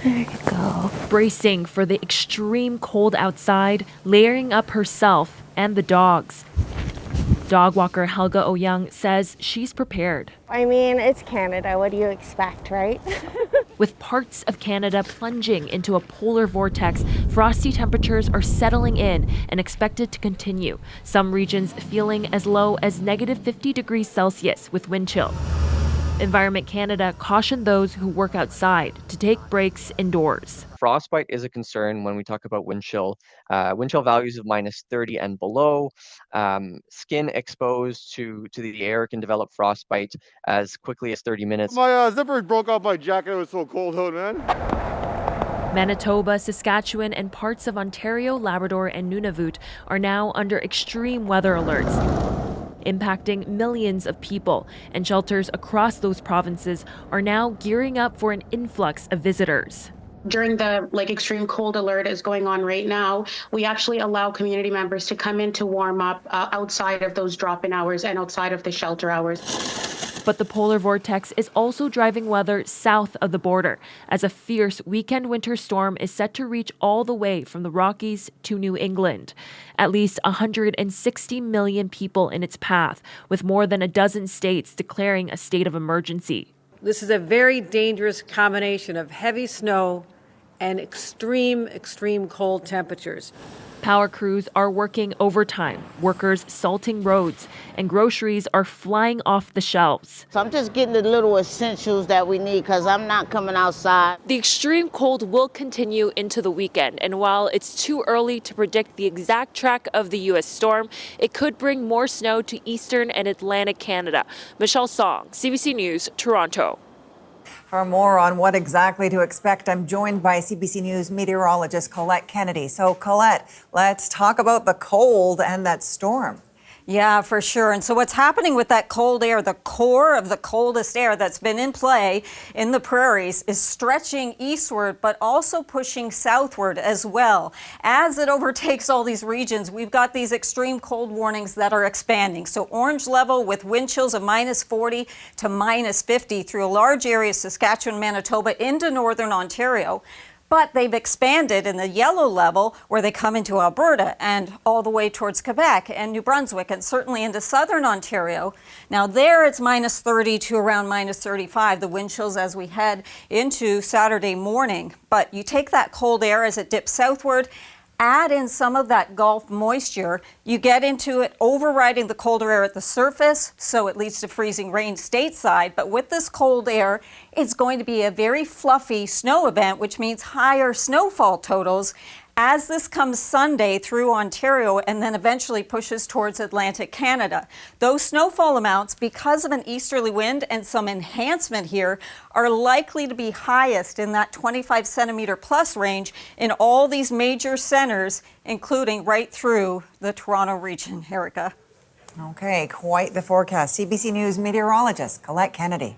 There you go. Bracing for the extreme cold outside, layering up herself and the dogs. Dog walker Helga Oyang says she's prepared. I mean, it's Canada. What do you expect, right? With parts of Canada plunging into a polar vortex, frosty temperatures are settling in and expected to continue. Some regions feeling as low as negative 50 degrees Celsius with wind chill. Environment Canada cautioned those who work outside to take breaks indoors. Frostbite is a concern when we talk about wind chill. Wind chill values of minus 30 and below. Skin exposed to the air can develop frostbite as quickly as 30 minutes. My zipper broke off my jacket. It was so cold out, man. Manitoba, Saskatchewan, and parts of Ontario, Labrador, and Nunavut are now under extreme weather alerts, impacting millions of people, and shelters across those provinces are now gearing up for an influx of visitors. During the extreme cold alert is going on right now, we actually allow community members to come in to warm up outside of those drop-in hours and outside of the shelter hours. But the polar vortex is also driving weather south of the border, as a fierce weekend winter storm is set to reach all the way from the Rockies to New England. At least 160 million people in its path, with more than a dozen states declaring a state of emergency. This is a very dangerous combination of heavy snow and extreme cold temperatures. Power crews are working overtime, workers salting roads, and groceries are flying off the shelves. So I'm just getting the little essentials that we need because I'm not coming outside. The extreme cold will continue into the weekend, and while it's too early to predict the exact track of the U.S. storm, it could bring more snow to eastern and Atlantic Canada. Michelle Song, CBC News, Toronto. For more on what exactly to expect, I'm joined by CBC News meteorologist Colette Kennedy. So Colette, let's talk about the cold and that storm. Yeah, for sure. And so what's happening with that cold air, the core of the coldest air that's been in play in the prairies is stretching eastward, but also pushing southward as well. As it overtakes all these regions, we've got these extreme cold warnings that are expanding. So orange level with wind chills of minus 40 to minus 50 through a large area of Saskatchewan, Manitoba into northern Ontario. But they've expanded in the yellow level where they come into Alberta and all the way towards Quebec and New Brunswick and certainly into southern Ontario. Now there it's minus 30 to around minus 35, the wind chills as we head into Saturday morning. But you take that cold air as it dips southward, add in some of that Gulf moisture, you get into it overriding the colder air at the surface, so it leads to freezing rain stateside. But with this cold air, it's going to be a very fluffy snow event, which means higher snowfall totals as this comes Sunday through Ontario and then eventually pushes towards Atlantic Canada. Those snowfall amounts, because of an easterly wind and some enhancement here, are likely to be highest in that 25 centimeter plus range in all these major centers, including right through the Toronto region. Erica. Okay, quite the forecast. CBC News meteorologist Colette Kennedy.